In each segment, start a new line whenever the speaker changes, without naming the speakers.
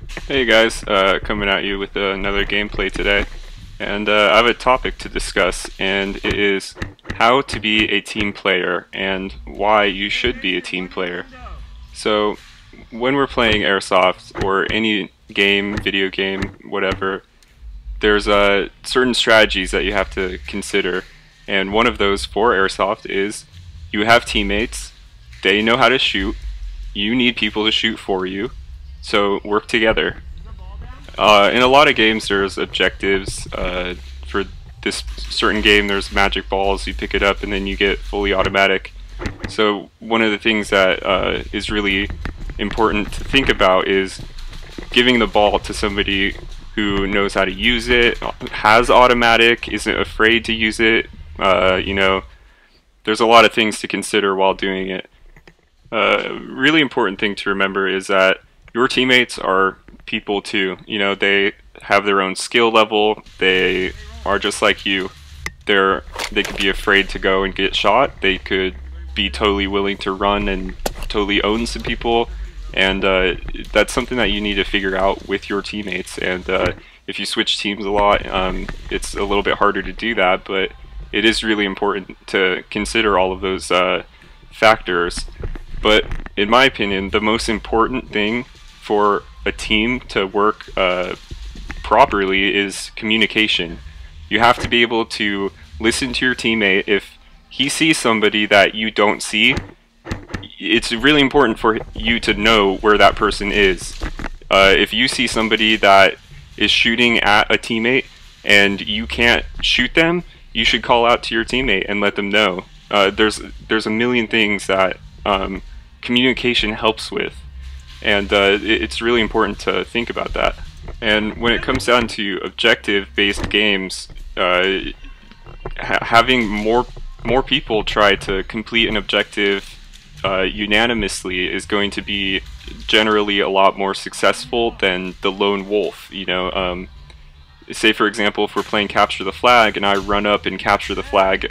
Hey guys, coming at you with another gameplay today, and I have a topic to discuss, and it is how to be a team player and why you should be a team player. So, when we're playing Airsoft or any game, video game, whatever, there's certain strategies that you have to consider, and one of those for Airsoft is you have teammates, they know how to shoot, you need people to shoot for you. So work together. In a lot of games there's objectives. For this certain game there's magic balls, you pick it up and then you get fully automatic. So one of the things that is really important to think about is giving the ball to somebody who knows how to use it, has automatic, isn't afraid to use it. There's a lot of things to consider while doing it. A really important thing to remember is that your teammates are people too. They have their own skill level. They are just like you. They could be afraid to go and get shot. They could be totally willing to run and totally own some people. And that's something that you need to figure out with your teammates. And if you switch teams a lot, it's a little bit harder to do that. But it is really important to consider all of those factors. But in my opinion, the most important thing for a team to work properly is communication. You have to be able to listen to your teammate. If he sees somebody that you don't see, it's really important for you to know where that person is. If you see somebody that is shooting at a teammate and you can't shoot them, you should call out to your teammate and let them know. There's a million things that communication helps with, and it's really important to think about that. And when it comes down to objective-based games, having more people try to complete an objective unanimously is going to be generally a lot more successful than the lone wolf. Say for example, if we're playing capture the flag and I run up and capture the flag,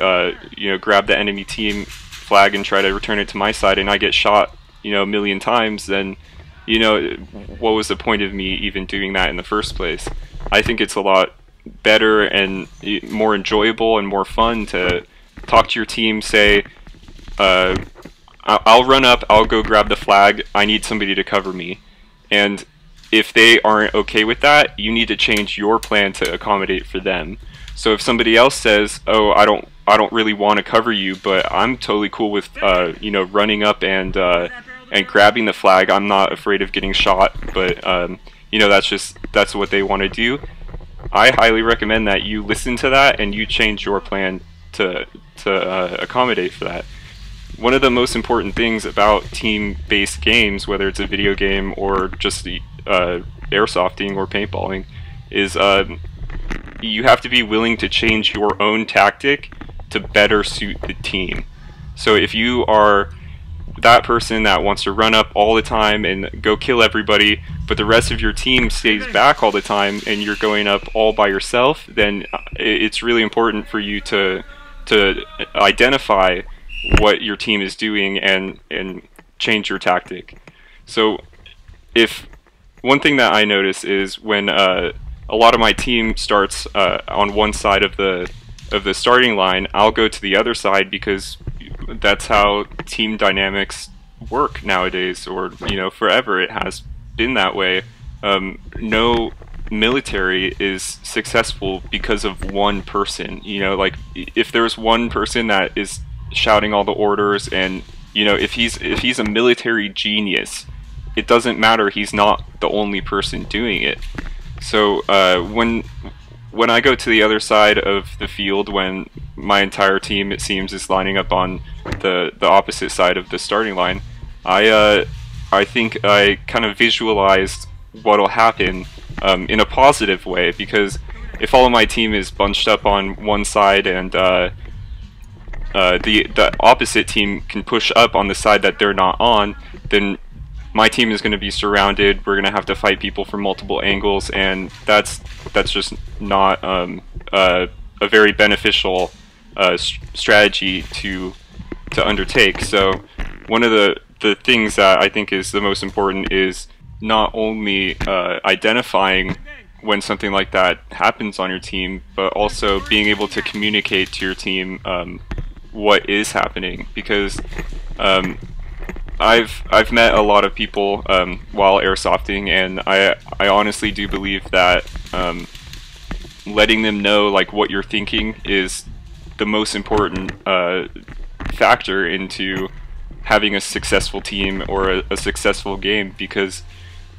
grab the enemy team flag and try to return it to my side, and I get shot a million times, then what was the point of me even doing that in the first place? I think it's a lot better and more enjoyable and more fun to talk to your team, say I'll run up, I'll go grab the flag, I need somebody to cover me. And if they aren't okay with that, you need to change your plan to accommodate for them. So if somebody else says, oh, I don't really want to cover you, but I'm totally cool with running up and grabbing the flag. I'm not afraid of getting shot, but that's what they want to do. I highly recommend that you listen to that and you change your plan to accommodate for that. One of the most important things about team-based games, whether it's a video game or just airsofting or paintballing, is you have to be willing to change your own tactic to better suit the team. So if you are that person that wants to run up all the time and go kill everybody, but the rest of your team stays back all the time and you're going up all by yourself, then it's really important for you to identify what your team is doing and change your tactic. So if one thing that I notice is when a lot of my team starts on one side of the starting line, I'll go to the other side because that's how team dynamics work nowadays, or forever it has been that way. No military is successful because of one person. Like if there's one person that is shouting all the orders, and if he's a military genius, it doesn't matter, he's not the only person doing it. So when I go to the other side of the field, when my entire team, it seems, is lining up on the opposite side of the starting line, I think I kind of visualized what'll happen in a positive way, because if all of my team is bunched up on one side and the opposite team can push up on the side that they're not on, then my team is going to be surrounded. We're going to have to fight people from multiple angles, and that's just not a very beneficial strategy to undertake. So one of the things that I think is the most important is not only identifying when something like that happens on your team, but also being able to communicate to your team what is happening. Because I've met a lot of people while airsofting, and I honestly do believe that letting them know like what you're thinking is the most important factor into having a successful team or a successful game. Because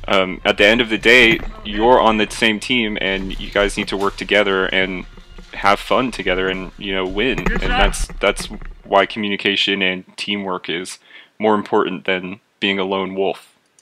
at the end of the day, you're on the same team, and you guys need to work together and have fun together, and win. And that's why communication and teamwork is more important than being a lone wolf.